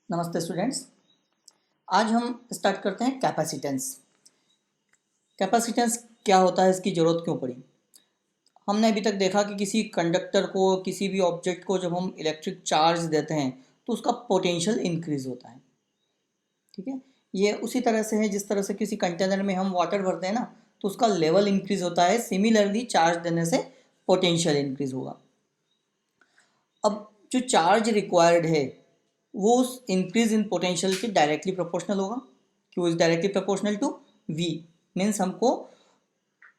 नमस्ते स्टूडेंट्स। आज हम स्टार्ट करते हैं कैपेसिटेंस। कैपेसिटेंस क्या होता है, इसकी ज़रूरत क्यों पड़ी। हमने अभी तक देखा कि किसी कंडक्टर को, किसी भी ऑब्जेक्ट को जब हम इलेक्ट्रिक चार्ज देते हैं तो उसका पोटेंशियल इंक्रीज होता है। ठीक है, ये उसी तरह से है जिस तरह से किसी कंटेनर में हम वाटर भरते हैं ना, तो उसका लेवल इंक्रीज होता है। सिमिलरली चार्ज देने से पोटेंशियल इंक्रीज होगा। अब जो चार्ज रिक्वायर्ड है वो उस इंक्रीज इन पोटेंशियल के डायरेक्टली प्रोपोर्शनल होगा। Q is directly proportional to V. Means हमको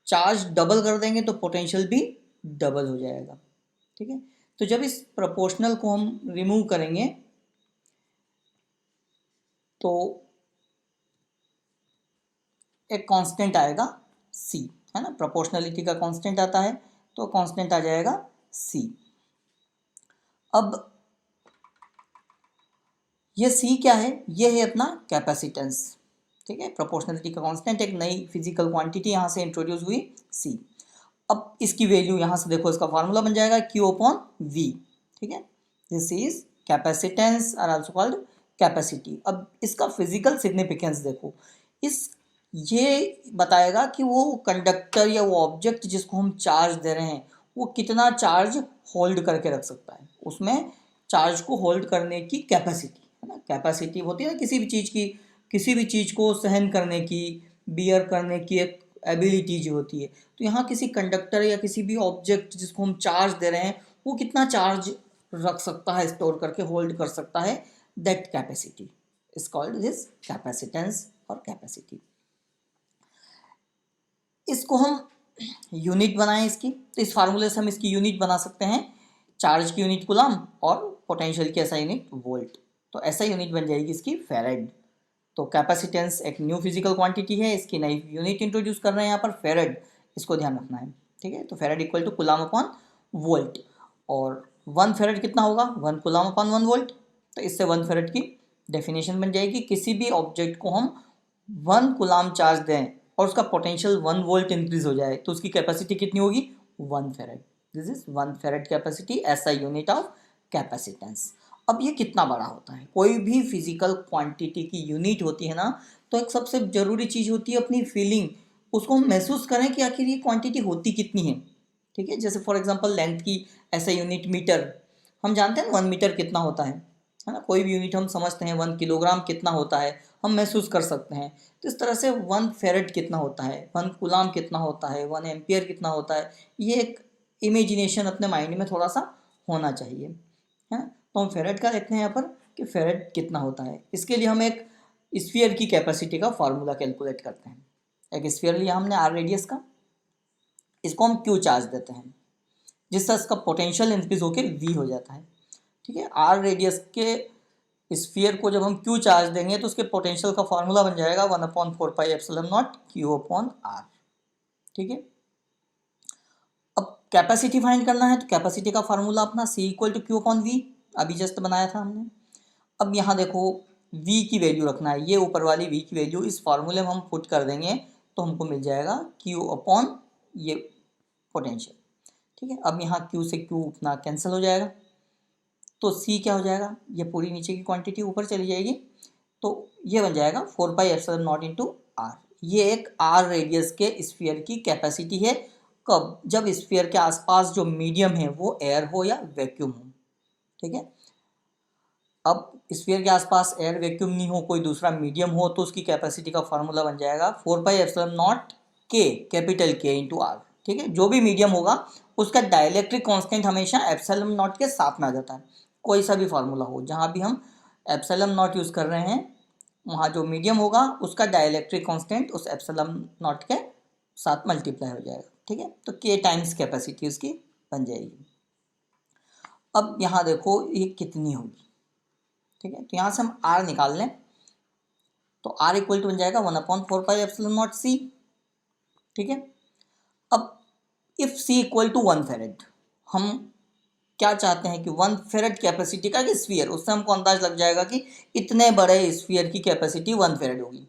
चार्ज डबल कर देंगे तो पोटेंशियल भी डबल हो जाएगा। ठीक है, तो जब इस प्रोपोर्शनल को हम रिमूव करेंगे तो एक कांस्टेंट आएगा सी, है ना। प्रोपोर्शनलिटी का कांस्टेंट आता है तो कांस्टेंट आ जाएगा सी। अब ये सी क्या है, ये है अपना कैपेसिटेंस। ठीक है, प्रोपोर्शनलिटी का कांस्टेंट, एक नई फिजिकल क्वांटिटी यहाँ से इंट्रोड्यूस हुई सी। अब इसकी वैल्यू यहाँ से देखो, इसका फार्मूला बन जाएगा Q अपॉन V। ठीक है, this is capacitance are also called capacity. अब इसका फिजिकल सिग्निफिकेंस देखो, इस ये बताएगा कि वो कंडक्टर या वो ऑब्जेक्ट जिसको हम चार्ज दे रहे हैं वो कितना चार्ज होल्ड करके रख सकता है। उसमें चार्ज को होल्ड करने की कैपेसिटी है ना। कैपेसिटी होती है ना किसी भी चीज़ की, किसी भी चीज़ को सहन करने की, बियर करने की एक एबिलिटी जो होती है। तो यहाँ किसी कंडक्टर या किसी भी ऑब्जेक्ट जिसको हम चार्ज दे रहे हैं वो कितना चार्ज रख सकता है, स्टोर करके होल्ड कर सकता है, that capacity is called this capacitance और कैपेसिटी। इसको हम यूनिट बनाएं इसकी, तो इस फार्मूले से हम इसकी यूनिट बना सकते हैं। चार्ज की यूनिट कूलम और पोटेंशियल की ऐसा यूनिट वोल्ट। तो ऐसा यूनिट बन जाएगी इसकी फेरेड। तो कैपेसिटेंस एक न्यू फिजिकल क्वांटिटी है, इसकी नई यूनिट इंट्रोड्यूस कर रहे हैं यहाँ पर, फेरेड। इसको ध्यान रखना है। ठीक है, तो farad equal to coulomb upon volt. और 1 फेरेड कितना होगा, 1 कूलम अपॉन 1 वोल्ट। तो इससे 1 फेरेड की डेफिनेशन बन जाएगी, किसी भी ऑब्जेक्ट को हम 1 कूलम चार्ज दें और उसका पोटेंशियल 1 वोल्ट इंक्रीज हो जाए तो उसकी कैपेसिटी कितनी होगी, 1 फेरेड। दिस इज 1 फेरेड कैपेसिटी, ऐसा यूनिट ऑफ कैपेसिटेंस। अब ये कितना बड़ा होता है, कोई भी फिजिकल क्वांटिटी की यूनिट होती है ना, तो एक सबसे ज़रूरी चीज़ होती है अपनी फीलिंग। उसको हम महसूस करें कि आखिर ये क्वांटिटी होती कितनी है। ठीक है, जैसे फॉर एग्जांपल लेंथ की ऐसा यूनिट मीटर, हम जानते हैं 1 मीटर कितना होता है ना। कोई भी यूनिट हम समझते हैं 1 किलोग्राम कितना होता है, हम महसूस कर सकते हैं। तो इस तरह से 1 फेरेड कितना होता है, 1 कूलम कितना होता है, 1 एम्पियर कितना होता है, ये एक इमेजिनेशन अपने माइंड में थोड़ा सा होना चाहिए, है। तो हम फेरेड का देखते हैं यहाँ पर कि फेरेड कितना होता है। इसके लिए हम एक स्फीयर की कैपेसिटी का फार्मूला कैलकुलेट करते हैं। एक स्फीयर लिया हमने आर रेडियस का, इसको हम क्यू चार्ज देते हैं जिससे इसका पोटेंशियल इंक्रीज होकर वी हो जाता है। ठीक है, आर रेडियस के स्फीयर को जब हम क्यू चार्ज देंगे तो उसके पोटेंशियल का फार्मूला बन जाएगा 1/4πε0 क्यू अपॉन आर। ठीक है, अब कैपेसिटी फाइंड करना है तो कैपेसिटी का फार्मूला अपना C equal to Q upon V, अभी जस्ट बनाया था हमने। अब यहाँ देखो V की वैल्यू रखना है, ये ऊपर वाली V की वैल्यू इस फार्मूले में हम पुट कर देंगे तो हमको मिल जाएगा Q अपॉन ये पोटेंशियल। ठीक है, अब यहाँ Q से Q अपना कैंसिल हो जाएगा तो C क्या हो जाएगा, ये पूरी नीचे की क्वांटिटी ऊपर चली जाएगी तो ये बन जाएगा 4πε0 इंटू आर। ये एक आर रेडियस के स्फीयर की कैपेसिटी है। कब, जब स्फीयर के आसपास जो मीडियम है वो एयर हो या वैक्यूम हो। ठीक है, अब स्फीयर के आसपास एयर वैक्यूम नहीं हो, कोई दूसरा मीडियम हो, तो उसकी कैपेसिटी का फार्मूला बन जाएगा 4πε0 के, कैपिटल के इंटू आर। ठीक है, जो भी मीडियम होगा उसका डाइलेक्ट्रिक कांस्टेंट हमेशा एप्सिलॉन नॉट के साथ में आ जाता है। कोई सा भी फार्मूला हो, जहाँ भी हम एप्सिलॉन नॉट यूज़ कर रहे हैं वहाँ जो मीडियम होगा उसका डाइलेक्ट्रिक कांस्टेंट उस एप्सिलॉन नॉट के साथ मल्टीप्लाई हो जाएगा। ठीक है, तो के टाइम्स कैपेसिटी उसकी बन जाएगी। अब यहाँ देखो ये कितनी होगी। ठीक है, तो यहाँ से हम आर निकाल लें तो आर इक्वल टू बन जाएगा 1/4πε0 C। ठीक है, अब इफ C इक्वल टू 1 फेरेड, हम क्या चाहते हैं कि 1 फेरेड कैपेसिटी का स्फीयर, उससे हमको अंदाज लग जाएगा कि इतने बड़े स्फीयर की कैपेसिटी 1 फेरेड होगी,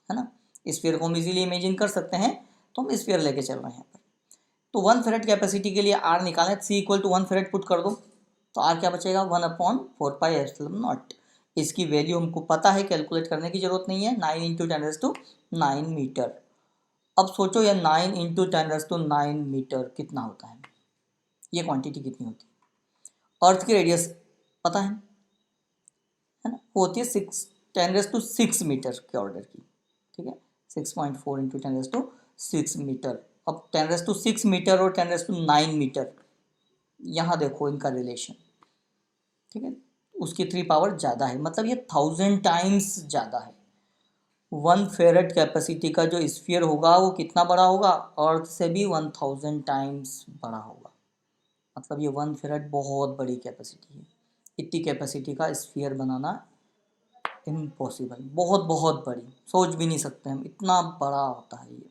है ना। स्फीयर को हम इजीली इमेजिन कर सकते हैं, तो हम स्फीयर लेके चल रहे हैं यहाँ पर। तो 1 फेरेड कैपेसिटी के लिए आर निकालें, C equal to 1 farad put कर दो तो आर क्या बचेगा 1/4πε0। इसकी वैल्यू हमको पता है, कैलकुलेट करने की ज़रूरत नहीं है, 9 इंटू 10⁹ मीटर। अब सोचो ये 9 इंटू 10⁹ मीटर कितना होता है, ये क्वांटिटी कितनी होती है। अर्थ की रेडियस पता है ना, वो होती है 10⁶ मीटर के ऑर्डर की, ठीक है, 6.4 इंटू 10⁶ मीटर। अब 10⁶ मीटर और 10⁹ मीटर, यहाँ देखो इनका रिलेशन, ठीक है, उसकी 3 पावर ज़्यादा है, मतलब ये 1000 टाइम्स ज़्यादा है। 1 फेरेट कैपेसिटी का जो स्फीयर होगा वो कितना बड़ा होगा, अर्थ से भी 1000 टाइम्स बड़ा होगा। मतलब ये 1 फेरेट बहुत बड़ी कैपेसिटी है। इतनी कैपेसिटी का स्फीयर बनाना इम्पॉसिबल, बहुत बहुत बड़ी, सोच भी नहीं सकते हम, इतना बड़ा होता है ये।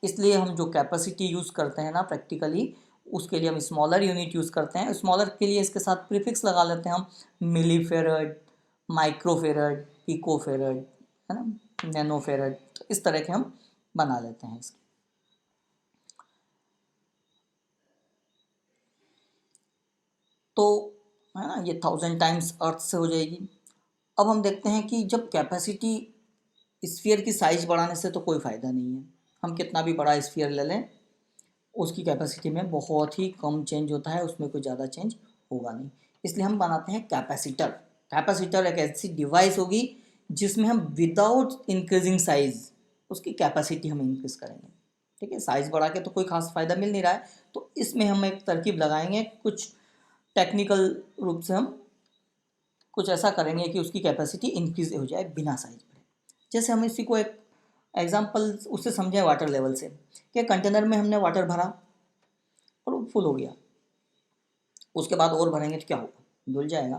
इसलिए हम जो कैपेसिटी यूज़ करते हैं ना प्रैक्टिकली, उसके लिए हम स्मॉलर यूनिट यूज़ करते हैं। स्मॉलर के लिए इसके साथ प्रीफिक्स लगा लेते हैं हम, मिलीफेरेड, माइक्रोफेरेड, पिकोफेरेड, है ना, नैनोफेरेड, तो इस तरह के हम बना लेते हैं इसकी। तो है ना, ये 1000 टाइम्स अर्थ से हो जाएगी। अब हम देखते हैं कि जब कैपेसिटी, स्फीयर की साइज बढ़ाने से तो कोई फ़ायदा नहीं है, हम कितना भी बड़ा स्फीयर ले लें उसकी कैपेसिटी में बहुत ही कम चेंज होता है, उसमें कोई ज़्यादा चेंज होगा नहीं। इसलिए हम बनाते हैं कैपेसिटर। कैपेसिटर एक ऐसी डिवाइस होगी जिसमें हम विदाउट इंक्रीजिंग साइज उसकी कैपेसिटी हम इंक्रीज करेंगे, ठीक है। साइज बढ़ा के तो कोई खास फ़ायदा मिल नहीं रहा है, तो इसमें हम एक तरकीब लगाएंगे, कुछ टेक्निकल रूप से हम कुछ ऐसा करेंगे कि उसकी कैपेसिटी इंक्रीज हो जाए बिना साइज बढ़े। जैसे हम इसी को एक एग्जांपल उससे समझें वाटर लेवल से, कि कंटेनर में हमने वाटर भरा और वो फुल हो गया, उसके बाद और भरेंगे तो क्या होगा, धुल जाएगा,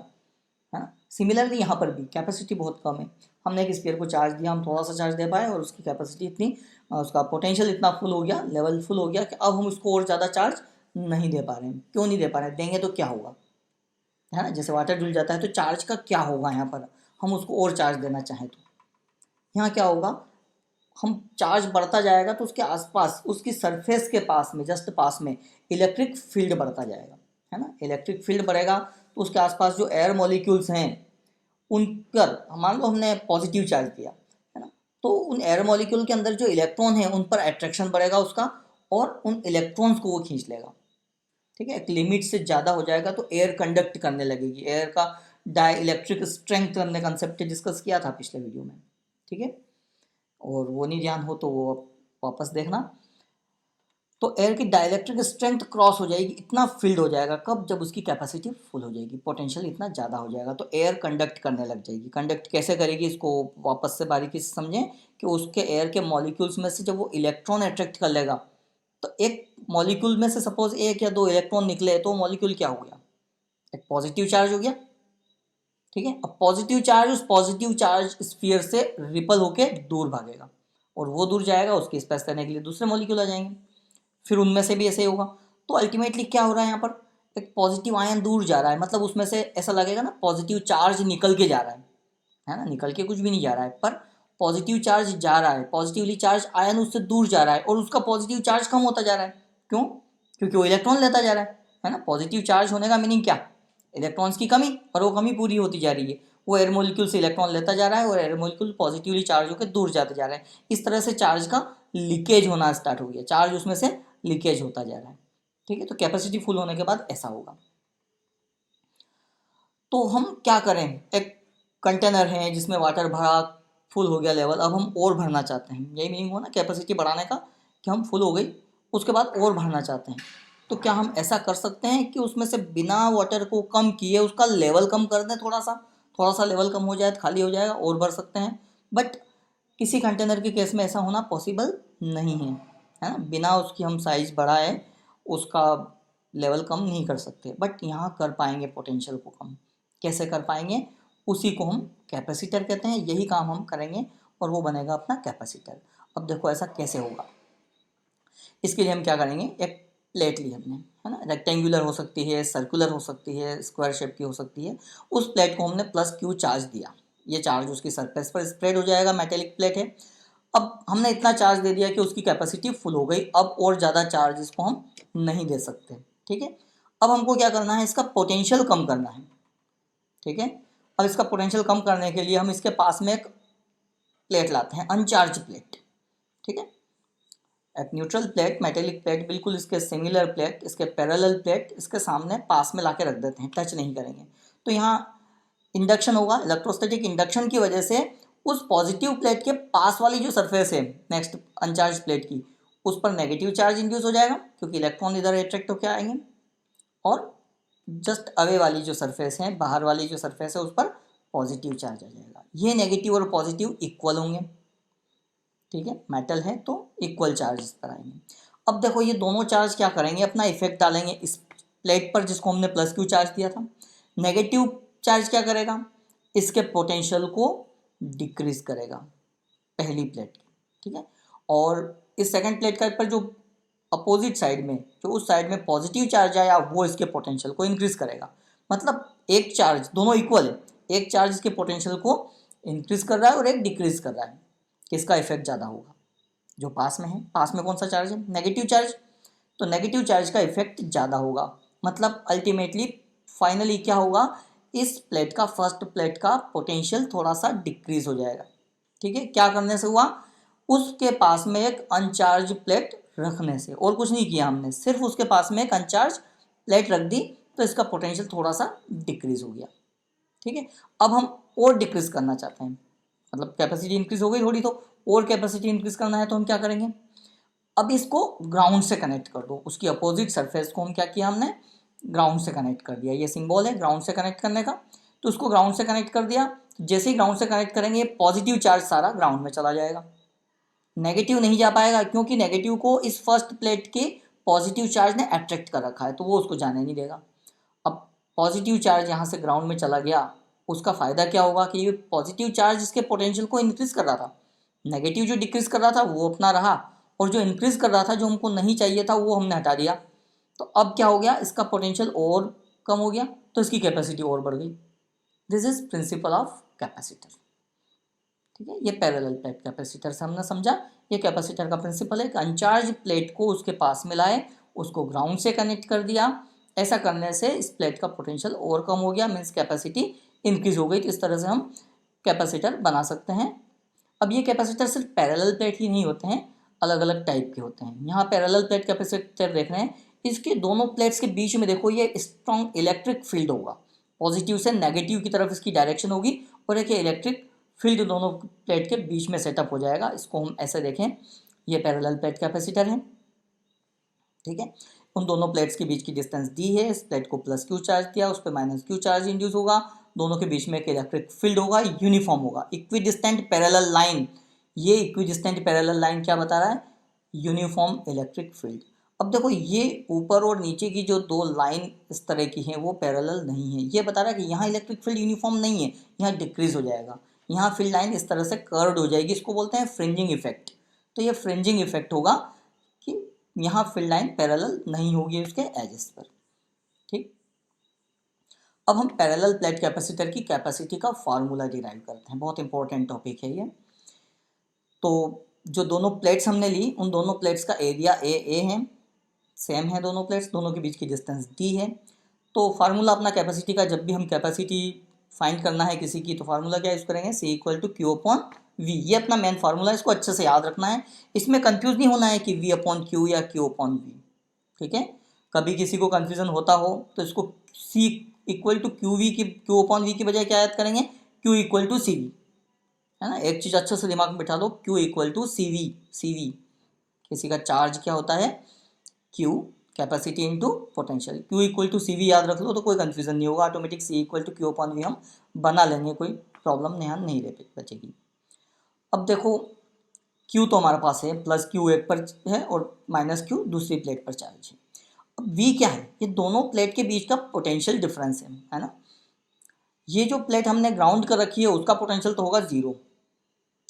है ना। सिमिलरली यहाँ पर भी कैपेसिटी बहुत कम है, हमने एक स्फीयर को चार्ज दिया, हम थोड़ा सा चार्ज दे पाए और उसकी कैपेसिटी इतनी, उसका पोटेंशियल इतना फुल हो गया, लेवल फुल हो गया कि अब हम उसको और ज़्यादा चार्ज नहीं दे पा रहे हैं। क्यों नहीं दे पा रहे हैं, देंगे तो क्या होगा, है ना। जैसे वाटर धुल जाता है तो चार्ज का क्या होगा, यहाँ पर हम उसको और चार्ज देना चाहें तो यहाँ क्या होगा, हम चार्ज बढ़ता जाएगा तो उसके आसपास, उसकी सरफेस के पास में, जस्ट पास में इलेक्ट्रिक फील्ड बढ़ता जाएगा, है ना। इलेक्ट्रिक फील्ड बढ़ेगा तो उसके आसपास जो एयर मॉलिक्यूल्स हैं उन पर, मान लो हमने पॉजिटिव चार्ज दिया, है ना, तो उन एयर मॉलिक्यूल के अंदर जो इलेक्ट्रॉन है उन पर अट्रैक्शन बढ़ेगा उसका, और उन इलेक्ट्रॉन्स को वो खींच लेगा, ठीक है। एक लिमिट से ज़्यादा हो जाएगा तो एयर कंडक्ट करने लगेगी, एयर का डाई इलेक्ट्रिक स्ट्रेंथ हमने कंसेप्ट डिस्कस किया था पिछले वीडियो में, ठीक है। और वो नहीं ध्यान हो तो वो वापस देखना। तो एयर की डाइलेक्ट्रिक स्ट्रेंथ क्रॉस हो जाएगी, इतना फील्ड हो जाएगा, कब, जब उसकी कैपेसिटी फुल हो जाएगी, पोटेंशियल इतना ज़्यादा हो जाएगा, तो एयर कंडक्ट करने लग जाएगी। कंडक्ट कैसे करेगी, इसको वापस से बारीकी से समझें कि उसके एयर के मॉलिक्यूल्स में से जब वो इलेक्ट्रॉन अट्रैक्ट कर लेगा, तो एक मॉलिक्यूल में से सपोज 1 या 2 इलेक्ट्रॉन निकले, तो मॉलिक्यूल क्या हो गया, एक पॉजिटिव चार्ज हो गया, ठीक है। अब पॉजिटिव चार्ज उस पॉजिटिव चार्ज स्फीयर से रिपल होके दूर भागेगा, और वो दूर जाएगा, उसके स्पेस करने के लिए दूसरे मॉलिक्यूल आ जाएंगे, फिर उनमें से भी ऐसे ही होगा। तो अल्टीमेटली क्या हो रहा है, यहाँ पर एक पॉजिटिव आयन दूर जा रहा है, मतलब उसमें से ऐसा लगेगा ना पॉजिटिव चार्ज निकल के जा रहा है ना, निकल के कुछ भी नहीं जा रहा है, पर पॉजिटिव चार्ज जा रहा है, पॉजिटिवली चार्ज आयन उससे दूर जा रहा है, और उसका पॉजिटिव चार्ज कम होता जा रहा है। क्यों, क्योंकि वो इलेक्ट्रॉन लेता जा रहा है ना। पॉजिटिव चार्ज होने का मीनिंग क्या, इलेक्ट्रॉन्स की कमी, और वो कमी पूरी होती जा रही है, वो एयर मोलिक्यूल से इलेक्ट्रॉन लेता जा रहा है और एयर मोलिक्यूल पॉजिटिवली चार्ज होकर दूर जाते जा रहे हैं। इस तरह से चार्ज का लीकेज होना स्टार्ट हो गया, चार्ज उसमें से लीकेज होता जा रहा है, ठीक है। तो कैपेसिटी फुल होने के बाद ऐसा होगा। तो हम क्या करें, एक कंटेनर है जिसमें वाटर भरा, फुल हो गया लेवल, अब हम और भरना चाहते हैं, यही मीनिंग हुआ ना कैपेसिटी बढ़ाने का, कि हम फुल हो गई उसके बाद और भरना चाहते हैं। तो क्या हम ऐसा कर सकते हैं कि उसमें से बिना वाटर को कम किए उसका लेवल कम कर दें, थोड़ा सा लेवल कम हो जाए तो खाली हो जाएगा, और भर सकते हैं। बट किसी कंटेनर के केस में ऐसा होना पॉसिबल नहीं है ना, बिना उसकी हम साइज बढ़ाए उसका लेवल कम नहीं कर सकते, बट यहाँ कर पाएंगे पोटेंशियल को कम। कैसे कर पाएंगे, उसी को हम कैपेसिटर कहते हैं, यही काम हम करेंगे और वो बनेगा अपना कैपेसिटर। अब देखो ऐसा कैसे होगा, इसके लिए हम क्या करेंगे, एक प्लेट ली हमने, है ना, रेक्टेंगुलर हो सकती है, सर्कुलर हो सकती है, स्क्वायर शेप की हो सकती है, उस प्लेट को हमने +Q चार्ज दिया, ये चार्ज उसकी सरफेस पर स्प्रेड हो जाएगा, मेटेलिक प्लेट है। अब हमने इतना चार्ज दे दिया कि उसकी कैपेसिटी फुल हो गई, अब और ज़्यादा चार्ज इसको हम नहीं दे सकते, ठीक है। अब हमको क्या करना है, इसका पोटेंशियल कम करना है, ठीक है। अब इसका पोटेंशियल कम करने के लिए हम इसके पास में एक प्लेट लाते हैं, अनचार्ज प्लेट। ठीक है, एक न्यूट्रल प्लेट, मेटेलिक प्लेट, बिल्कुल इसके सिमिलर प्लेट, इसके पैरेलल प्लेट इसके सामने पास में लाके रख देते हैं, टच नहीं करेंगे। तो यहाँ इंडक्शन होगा, इलेक्ट्रोस्टैटिक इंडक्शन की वजह से उस पॉजिटिव प्लेट के पास वाली जो सरफेस है नेक्स्ट अनचार्ज प्लेट की, उस पर नेगेटिव चार्ज इंड्यूस हो जाएगा क्योंकि इलेक्ट्रॉन इधर अट्रैक्ट होकर आएंगे, और जस्ट अवे वाली जो सरफेस है, बाहर वाली जो सरफेस है, उस पर पॉजिटिव चार्ज आ जाएगा। ये नेगेटिव और पॉजिटिव इक्वल होंगे। ठीक है, मेटल है तो इक्वल चार्ज इस पर आएंगे। अब देखो ये दोनों चार्ज क्या करेंगे, अपना इफेक्ट डालेंगे इस प्लेट पर जिसको हमने प्लस क्यू चार्ज दिया था। नेगेटिव चार्ज क्या करेगा, इसके पोटेंशियल को डिक्रीज करेगा पहली प्लेट की। ठीक है, और इस सेकंड प्लेट का पर जो अपोजिट साइड में, जो उस साइड में पॉजिटिव चार्ज आया, वो इसके पोटेंशियल को इंक्रीज करेगा। मतलब एक चार्ज, दोनों इक्वल है, एक चार्ज इसके पोटेंशियल को इंक्रीज कर रहा है और एक डिक्रीज कर रहा है। किसका इफेक्ट ज़्यादा होगा, जो पास में है। पास में कौन सा चार्ज है, नेगेटिव चार्ज, तो नेगेटिव चार्ज का इफेक्ट ज़्यादा होगा। मतलब अल्टीमेटली फाइनली क्या होगा, इस प्लेट का, फर्स्ट प्लेट का पोटेंशियल थोड़ा सा डिक्रीज हो जाएगा। ठीक है, क्या करने से हुआ, उसके पास में एक अनचार्ज प्लेट रखने से, और कुछ नहीं किया हमने, सिर्फ उसके पास में एक अनचार्ज प्लेट रख दी तो इसका पोटेंशियल थोड़ा सा डिक्रीज हो गया। ठीक है, अब हम और डिक्रीज करना चाहते हैं, मतलब कैपेसिटी इंक्रीज हो गई थोड़ी, तो और कैपेसिटी इंक्रीज करना है तो हम क्या करेंगे, अब इसको ग्राउंड से कनेक्ट कर दो। उसकी अपोजिट सरफेस को हम क्या किया, हमने ग्राउंड से कनेक्ट कर दिया। ये सिंबल है ग्राउंड से कनेक्ट करने का, तो उसको ग्राउंड से कनेक्ट कर दिया। जैसे ही ग्राउंड से कनेक्ट करेंगे, पॉजिटिव चार्ज सारा ग्राउंड में चला जाएगा, नेगेटिव नहीं जा पाएगा क्योंकि नेगेटिव को इस फर्स्ट प्लेट के पॉजिटिव चार्ज ने अट्रैक्ट कर रखा है, तो वो उसको जाने नहीं देगा। अब पॉजिटिव चार्ज यहाँ से ग्राउंड में चला गया, उसका फ़ायदा क्या होगा कि ये पॉजिटिव चार्ज इसके पोटेंशियल को इंक्रीज़ कर रहा था, नेगेटिव जो डिक्रीज़ कर रहा था वो अपना रहा, और जो इंक्रीज़ कर रहा था, जो हमको नहीं चाहिए था, वो हमने हटा दिया। तो अब क्या हो गया, इसका पोटेंशियल और कम हो गया, तो इसकी कैपेसिटी और बढ़ गई। This is principle of capacitor. ठीक है, ये पैरेलल प्लेट कैपेसिटर से हमने समझा। ये कैपेसिटर का प्रिंसिपल है कि अनचार्ज प्लेट को उसके पास में लाए, उसको ग्राउंड से कनेक्ट कर दिया। ऐसा करने से इस प्लेट का पोटेंशियल और कम हो गया, मीन्स कैपेसिटी इंक्रीज हो गई। तो इस तरह से हम कैपेसिटर बना सकते हैं। अब ये कैपेसिटर सिर्फ पैरेलल प्लेट ही नहीं होते हैं, अलग अलग टाइप के होते हैं। यहाँ पैरेलल प्लेट कैपेसिटर देख रहे हैं, इसके दोनों प्लेट्स के बीच में देखो ये स्ट्रॉन्ग इलेक्ट्रिक फील्ड होगा, पॉजिटिव से नेगेटिव की तरफ इसकी डायरेक्शन होगी, और एक इलेक्ट्रिक फील्ड दोनों प्लेट के बीच में सेटअप हो जाएगा। इसको हम ऐसे देखें, ये पैरेलल प्लेट कैपेसिटर है। ठीक है, उन दोनों प्लेट्स के बीच की डिस्टेंस दी है, इस प्लेट को प्लस क्यू चार्ज दिया, उस पर माइनस क्यू चार्ज इंड्यूस होगा, दोनों के बीच में एक इलेक्ट्रिक फील्ड होगा, यूनिफॉर्म होगा। इक्विडिस्टेंट पैरेलल लाइन, ये इक्विडिस्टेंट पैरेलल लाइन क्या बता रहा है, यूनिफॉर्म इलेक्ट्रिक फील्ड। अब देखो ये ऊपर और नीचे की जो दो लाइन इस तरह की हैं वो पैरेलल नहीं है, ये बता रहा है कि यहाँ इलेक्ट्रिक फील्ड यूनिफॉर्म नहीं है, यहाँ डिक्रीज हो जाएगा, यहाँ फील्ड लाइन इस तरह से कर्व्ड हो जाएगी, इसको बोलते हैं फ्रिंजिंग इफेक्ट। तो ये फ्रिंजिंग इफेक्ट होगा कि यहाँ फील्ड लाइन पैरेलल नहीं होगी उसके एजेस पर। ठीक, अब हम पैरेलल प्लेट कैपेसिटर की कैपेसिटी का फार्मूला डिराइव करते हैं, बहुत इंपॉर्टेंट टॉपिक है ये। तो जो दोनों प्लेट्स हमने ली, उन दोनों प्लेट्स का एरिया ए है, सेम है दोनों प्लेट्स, दोनों के बीच की डिस्टेंस डी है। तो फार्मूला अपना कैपेसिटी का, जब भी हम कैपेसिटी फाइंड करना है किसी की, तो फार्मूला क्या यूज़ करेंगे, C equal to Q upon V. ये अपना मेन फार्मूला है, इसको अच्छे से याद रखना है, इसमें कंफ्यूज नहीं होना है कि V अपॉन क्यू या Q अपॉन वी। ठीक है, कभी किसी को कन्फ्यूजन होता हो तो इसको C equal to Q upon V की बजाय क्या याद करेंगे, Q equal to C V, है ना। एक चीज़ अच्छे से दिमाग में बिठा दो, Q equal to C V, किसी का चार्ज क्या होता है, Q capacity into potential, Q equal to C V याद रख लो तो कोई कंफ्यूजन नहीं होगा, automatic C equal to Q upon V हम बना लेंगे, कोई प्रॉब्लम नहीं रह बचेगी। अब देखो Q तो हमारे पास है, प्लस Q एक पर है और माइनस Q दूसरी प्लेट पर चार्ज है। अब V क्या है, ये दोनों प्लेट के बीच का पोटेंशियल डिफरेंस है ना। ये जो प्लेट हमने ग्राउंड कर रखी है उसका पोटेंशियल तो होगा जीरो,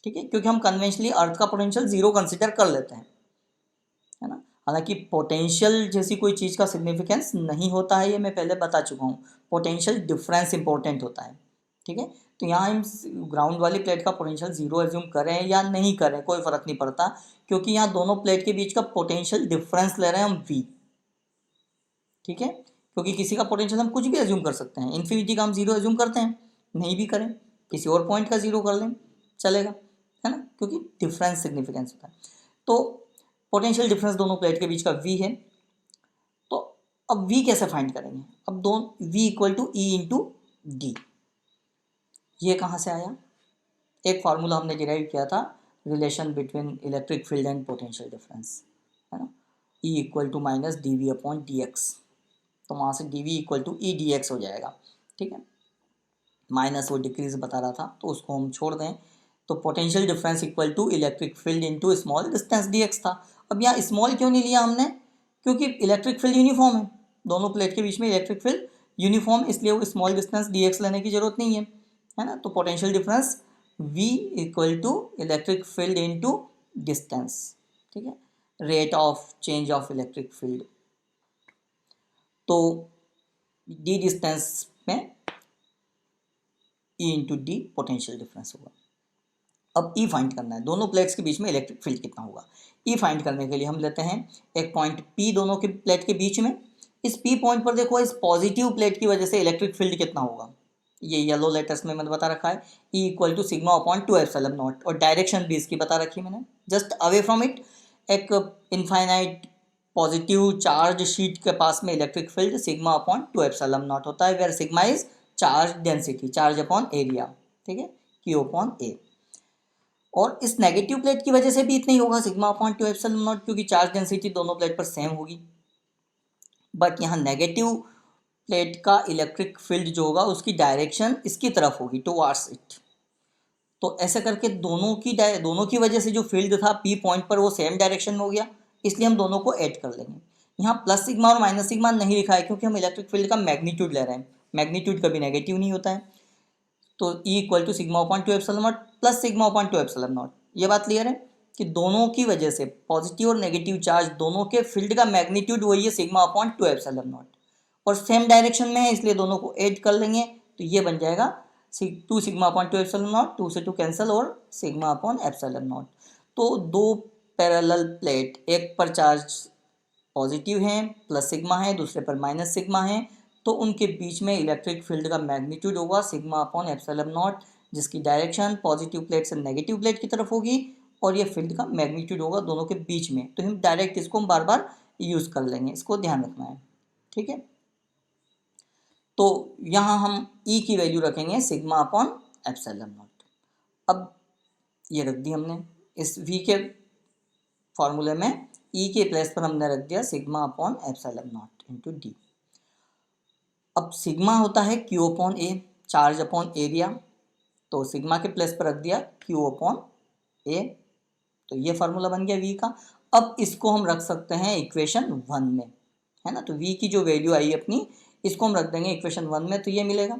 ठीक है, क्योंकि हम कन्वेंशनली अर्थ का पोटेंशियल जीरो कंसिडर कर लेते हैं, है ना। हालांकि पोटेंशियल जैसी कोई चीज़ का सिग्निफिकेंस नहीं होता है, ये मैं पहले बता चुका हूँ, पोटेंशियल डिफरेंस इंपॉर्टेंट होता है। ठीक है, तो यहाँ हम ग्राउंड वाली प्लेट का पोटेंशियल जीरो एज्यूम करें या नहीं करें कोई फ़र्क नहीं पड़ता, क्योंकि यहाँ दोनों प्लेट के बीच का पोटेंशियल डिफरेंस ले रहे हैं हम V। ठीक है, क्योंकि किसी का पोटेंशियल हम कुछ भी एज्यूम कर सकते हैं, इन्फिनिटी का हम जीरो एज्यूम करते हैं, नहीं भी करें, किसी और पॉइंट का जीरो कर लें, चलेगा, है ना, क्योंकि डिफरेंस सिग्निफिकेंस होता है। तो पोटेंशियल डिफरेंस दोनों प्लेट के बीच का v है। तो अब v कैसे फाइंड करेंगे? अब दोनों v equal to E into D, ये कहाँ से आया? एक फार्मूला हमने डिराइव किया था, relation between electric field and potential difference, है ना, E equal to minus D V upon D X. तो वहाँ से D V equal to E D X हो जाएगा, ठीक है। माइनस वो डिक्रीज बता रहा था तो उसको हम छोड़ दें। तो potential difference equal to electric field into small distance D X था। अब यहाँ स्मॉल क्यों नहीं लिया हमने? क्योंकि इलेक्ट्रिक फील्ड यूनिफॉर्म है, दोनों प्लेट के बीच में इलेक्ट्रिक फील्ड यूनिफॉर्म, इसलिए वो स्मॉल डिस्टेंस डी एक्स लेने की जरूरत नहीं है ना। तो potential difference V equal to electric field into distance, ठीक है, rate of change of electric field. तो डी डिस्टेंस में E into D potential difference होगा। अब E फाइंड करना है, दोनों प्लेट्स के बीच में इलेक्ट्रिक फील्ड कितना होगा। E फाइंड करने के लिए हम लेते हैं एक पॉइंट P दोनों के प्लेट के बीच में। इस P पॉइंट पर देखो, इस पॉजिटिव प्लेट की वजह से इलेक्ट्रिक फील्ड कितना होगा, ये येलो लेटर्स में मैंने बता रखा है, E equal to sigma upon 2 epsilon naught, और डायरेक्शन भी इसकी बता रखी है मैंने, जस्ट अवे फ्रॉम इट। एक इनफाइनाइट पॉजिटिव चार्ज शीट के पास में electric field sigma upon 2 epsilon naught होता है, where sigma is charge density, charge upon area, ठीक है, Q अपॉन A। और इस नेगेटिव प्लेट की वजह से भी इतना ही होगा, सिग्मा अपॉन 2 एप्सिलॉन नॉट, क्योंकि चार्ज डेंसिटी दोनों प्लेट पर सेम होगी। बट यहाँ नेगेटिव प्लेट का इलेक्ट्रिक फील्ड जो होगा उसकी डायरेक्शन इसकी तरफ होगी, टुवार्ड्स इट। तो ऐसे करके दोनों की वजह से जो फील्ड था P पॉइंट पर वो सेम डायरेक्शन में हो गया, इसलिए हम दोनों को ऐड कर लेंगे। यहाँ प्लस सिग्मा और माइनस सिग्मा नहीं लिखा है क्योंकि हम इलेक्ट्रिक फील्ड का मैग्नीट्यूड ले रहे हैं, मैग्नीट्यूड कभी नेगेटिव नहीं होता है। तो E equal to sigma upon 2 epsilon naught plus sigma upon 2 epsilon naught. ये बात क्लियर है कि दोनों की वजह से पॉजिटिव और नेगेटिव चार्ज दोनों के फील्ड का मैग्नीट्यूड वही है, सिग्मा अपॉन 2 एप्सिलॉन नॉट, और सेम डायरेक्शन में है, इसलिए दोनों को ऐड कर लेंगे। तो ये बन जाएगा 2 सिग्मा अपॉन 2 एप्सिलॉन नॉट, 2 से 2 कैंसिल, और सिग्मा अपॉन एप्सिलॉन नॉट। तो दो पैरेलल प्लेट, एक पर चार्ज पॉजिटिव है प्लस सिग्मा है, दूसरे पर माइनस सिग्मा है, तो उनके बीच में इलेक्ट्रिक फील्ड का मैग्नीट्यूड होगा सिग्मा अपॉन एप्सिलॉन नॉट, जिसकी डायरेक्शन पॉजिटिव प्लेट से नेगेटिव प्लेट की तरफ होगी, और ये फील्ड का मैग्नीट्यूड होगा दोनों के बीच में। तो हम डायरेक्ट इसको हम बार बार यूज़ कर लेंगे, इसको ध्यान रखना है, ठीक है। तो यहाँ हम E की वैल्यू रखेंगे सिग्मा अपॉन एप्सिलॉन नॉट। अब ये रख दी हमने, इस V के फॉर्मूले में E के प्लेस पर हमने रख दिया sigma upon epsilon naught into D. अब सिग्मा होता है Q upon A, charge upon area, तो सिग्मा के प्लेस पर रख दिया Q अपॉन A। तो ये फार्मूला बन गया V का। अब इसको हम रख सकते हैं इक्वेशन 1 में, है ना। तो V की जो वैल्यू आई अपनी, इसको हम रख देंगे इक्वेशन 1 में, तो ये मिलेगा।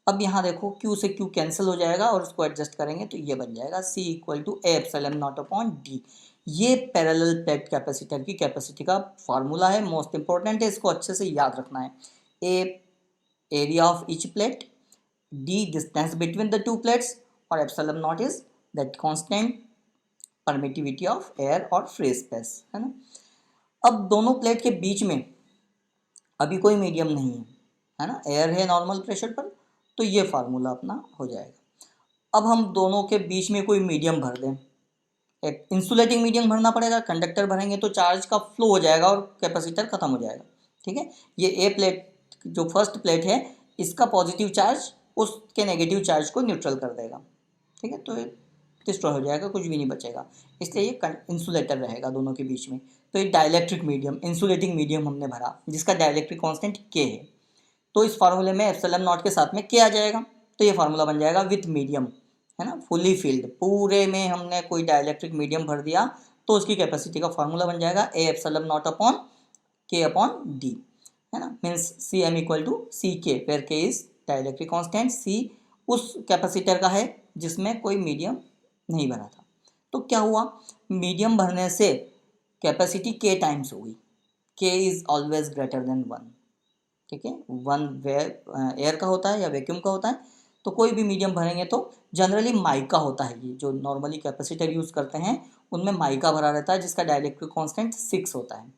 अब यहाँ देखो Q से Q कैंसिल हो जाएगा और उसको एडजस्ट करेंगे तो ये बन जाएगा C equal to A epsilon naught upon D। ये पैरेलल प्लेट कैपेसिटर की कैपेसिटी का फार्मूला है, मोस्ट इंपॉर्टेंट है, इसको अच्छे से याद रखना है। A area of each plate, D distance between the two plates, और epsilon naught is that constant permittivity of air और फ्री स्पेस, है ना। अब दोनों प्लेट के बीच में अभी कोई मीडियम नहीं है ना, एयर है नॉर्मल प्रेशर पर, तो ये फार्मूला अपना हो जाएगा। अब हम दोनों के बीच में कोई मीडियम भर दें, एक इंसुलेटिंग मीडियम भरना पड़ेगा, कंडक्टर भरेंगे तो चार्ज का फ्लो हो जाएगा और कैपेसिटर खत्म हो जाएगा, ठीक है। ये ए प्लेट जो फर्स्ट प्लेट है, इसका पॉजिटिव चार्ज उसके नेगेटिव चार्ज को न्यूट्रल कर देगा, ठीक है, तो डिस्ट्रॉय हो जाएगा, कुछ भी नहीं बचेगा, इसलिए ये इंसुलेटर रहेगा दोनों के बीच में। तो ये डाइलेक्ट्रिक मीडियम, इंसुलेटिंग मीडियम हमने भरा, जिसका डाइलेक्ट्रिक कांस्टेंट के है। तो इस फार्मूले में एप्सिलॉन नॉट के साथ में के आ जाएगा, तो ये फार्मूला बन जाएगा विथ मीडियम, है ना, फुली फील्ड, पूरे में हमने कोई डाइलेक्ट्रिक मीडियम भर दिया तो उसकी कैपेसिटी का फार्मूला बन जाएगा A epsilon naught upon K upon D, है ना, means C M equal to C K, where के इज डाइलेक्ट्रिक कांस्टेंट, सी उस कैपेसिटर का है जिसमें कोई मीडियम नहीं भरा था। तो क्या हुआ, मीडियम भरने से कैपेसिटी के टाइम्स होगी, के इज ऑलवेज ग्रेटर देन 1, ठीक है। 1 एयर का होता है या वैक्यूम का होता है, तो कोई भी मीडियम भरेंगे तो जनरली माइका होता है, ये जो नॉर्मली कैपेसिटर यूज करते हैं उनमें माइका भरा रहता है, जिसका डाइलेक्ट्रिक कांस्टेंट 6 होता है।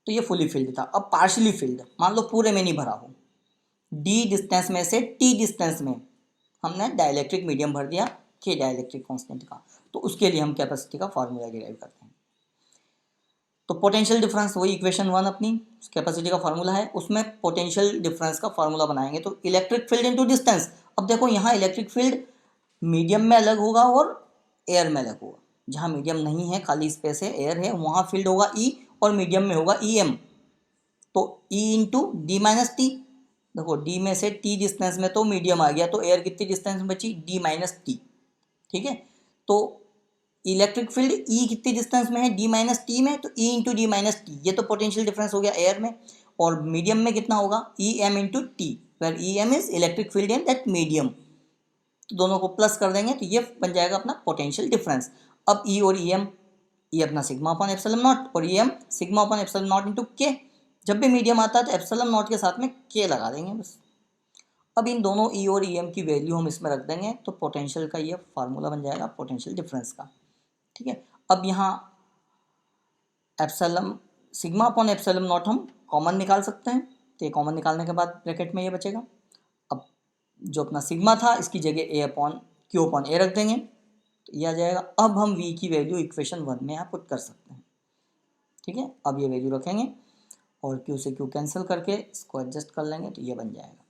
तो ये फुली फिल्ड था। अब पार्शियली फिल्ड, मान लो पूरे में नहीं भरा हो, डी डिस्टेंस में से टी डिस्टेंस में हमने डाइलेक्ट्रिक मीडियम भर दिया के डाइलेक्ट्रिक कांस्टेंट का, तो उसके लिए हम कैपेसिटी का फॉर्मूला डिराइव करते हैं। तो पोटेंशियल डिफरेंस वही इक्वेशन 1 अपनी कैपेसिटी का फार्मूला है, उसमें पोटेंशियल डिफरेंस का फार्मूला बनाएंगे। तो इलेक्ट्रिक फील्ड इनटू डिस्टेंस, अब देखो यहाँ इलेक्ट्रिक फील्ड मीडियम में अलग होगा और एयर में अलग होगा। जहाँ मीडियम नहीं है, खाली स्पेस है, एयर है, वहाँ फील्ड होगा ई और मीडियम में होगा ई एम। तो ई इंटू डी माइनस टी, देखो डी में से टी डिस्टेंस में तो मीडियम आ गया, तो एयर कितनी डिस्टेंस में बची, डी माइनस टी। ठीक है, तो इलेक्ट्रिक फील्ड ई कितनी डिस्टेंस में है, डी माइनस टी में, तो ई इंटू डी माइनस टी, ये तो पोटेंशियल डिफरेंस हो गया एयर में। और मीडियम में कितना होगा, E M into T, where E M is electric field in that medium. तो दोनों को प्लस कर देंगे तो ये बन जाएगा अपना पोटेंशियल डिफरेंस। अब ई और ई एम, ई अपना सिग्मा अपॉन एप्सिलॉन नॉट और E M sigma upon epsilon naught into K. जब भी मीडियम आता है तो एप्सिलॉन नॉट के साथ में के लगा देंगे बस। अब इन दोनों ई और ई एम की वैल्यू हम इसमें रख देंगे, तो पोटेंशियल का ये फार्मूला बन जाएगा पोटेंशियल डिफरेंस का। ठीक है, अब यहाँ epsilon sigma upon epsilon not हम कॉमन निकाल सकते हैं, तो ये कॉमन निकालने के बाद ब्रैकेट में ये बचेगा। अब जो अपना सिग्मा था इसकी जगह ए अपॉन क्यू अपॉन ए रख देंगे, तो ये आ जाएगा। अब हम वी की वैल्यू इक्वेशन 1 में यहाँ पुट कर सकते हैं। ठीक है, अब ये वैल्यू रखेंगे और क्यू से क्यू कैंसिल करके इसको एडजस्ट कर लेंगे, तो ये बन जाएगा।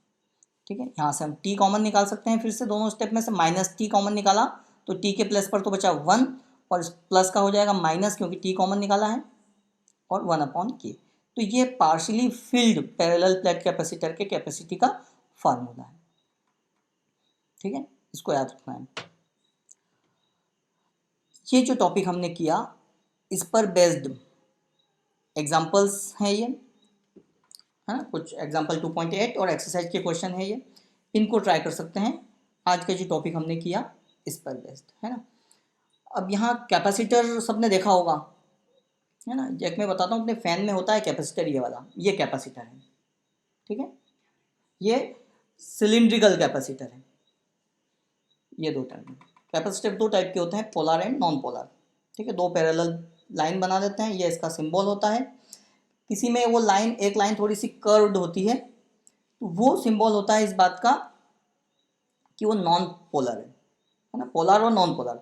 ठीक है, यहाँ से हम टी कॉमन निकाल सकते हैं, फिर से दोनों स्टेप में से माइनस टी कॉमन निकाला तो टी के प्लस पर तो बचा 1 और इस प्लस का हो जाएगा माइनस, क्योंकि टी कॉमन निकाला है, और 1 अपॉन के। तो ये partially field parallel plate capacitor के कैपेसिटी का फार्मूला है। ठीक है, इसको याद रखना है। ये जो टॉपिक हमने किया इस पर बेस्ड एग्जाम्पल्स हैं ये, है ना, कुछ एग्जाम्पल 2.8 और एक्सरसाइज के क्वेश्चन है ये, इनको ट्राई कर सकते हैं। आज का जो टॉपिक हमने किया इस पर बेस्ड है ना। अब यहाँ कैपेसिटर सबने देखा होगा, है ना। एक मैं बताता हूँ, अपने फैन में होता है कैपेसिटर, ये वाला, ये कैपेसिटर है। ठीक है, ये सिलिंड्रिकल कैपेसिटर है। ये दो टाइप कैपेसिटर दो टाइप के होते हैं, पोलर एंड नॉन पोलर। ठीक है, दो पैरेलल लाइन बना देते हैं, ये इसका सिंबल होता है। किसी में वो लाइन, एक लाइन थोड़ी सी कर्व्ड होती है, तो वो सिंबल होता है इस बात का कि वो नॉन पोलर है ना। पोलर और नॉन पोलर,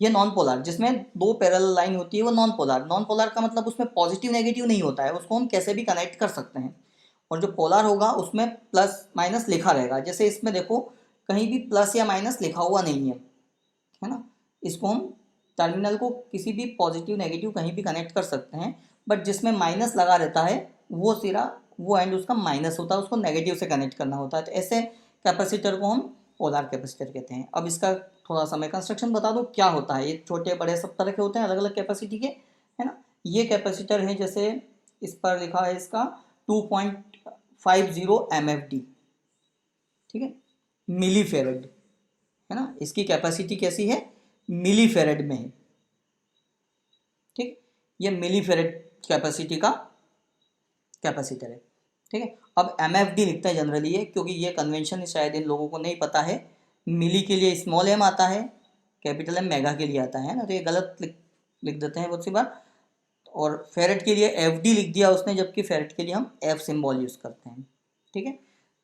ये नॉन पोलर जिसमें दो पैरेलल लाइन होती है वो नॉन पोलर। नॉन पोलर का मतलब उसमें पॉजिटिव नेगेटिव नहीं होता है, उसको हम कैसे भी कनेक्ट कर सकते हैं। और जो पोलर होगा उसमें प्लस माइनस लिखा रहेगा, जैसे इसमें देखो कहीं भी प्लस या माइनस लिखा हुआ नहीं है ना। इसको हम टर्मिनल को किसी भी पॉजिटिव नेगेटिव कहीं भी कनेक्ट कर सकते हैं, बट जिसमें माइनस लगा रहता है वो सिरा, वो एंड उसका माइनस होता है, उसको नेगेटिव से कनेक्ट करना होता है। तो ऐसे कैपेसिटर को हम पोलर कैपेसिटर कहते हैं। अब इसका थोड़ा सा मैं कंस्ट्रक्शन बता दूं क्या होता है। ये छोटे बड़े सब तरह के होते हैं, अलग अलग कैपेसिटी के, है ना। ये कैपेसिटर है, जैसे इस पर लिखा है इसका 2.50 MFD, ठीक है, मिली फेरेड, है ना। इसकी कैपेसिटी कैसी है, मिली फेरेड में है। ठीक, ये मिली फेरेड कैपेसिटी का कैपेसिटर है। ठीक है, अब MFD लिखते हैं जनरली ये, क्योंकि ये कन्वेंशन शायद इन लोगों को नहीं पता है। मिली के लिए स्मॉल m आता है, कैपिटल M मेगा के लिए आता है ना, तो ये गलत लिख देते हैं बहुत सी बार। और फेरेड के लिए FD लिख दिया उसने, जबकि फेरेड के लिए हम F सिंबल यूज़ करते हैं। ठीक है,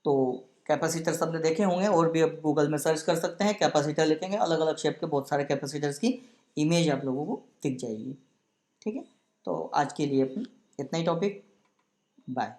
तो कैपेसिटर सबने देखे होंगे, और भी अब गूगल में सर्च कर सकते हैं, कैपेसिटर लिखेंगे, अलग अलग शेप के बहुत सारे कैपेसिटर्स की इमेज आप लोगों को दिख जाएगी। ठीक है, तो आज के लिए इतना ही टॉपिक, बाय।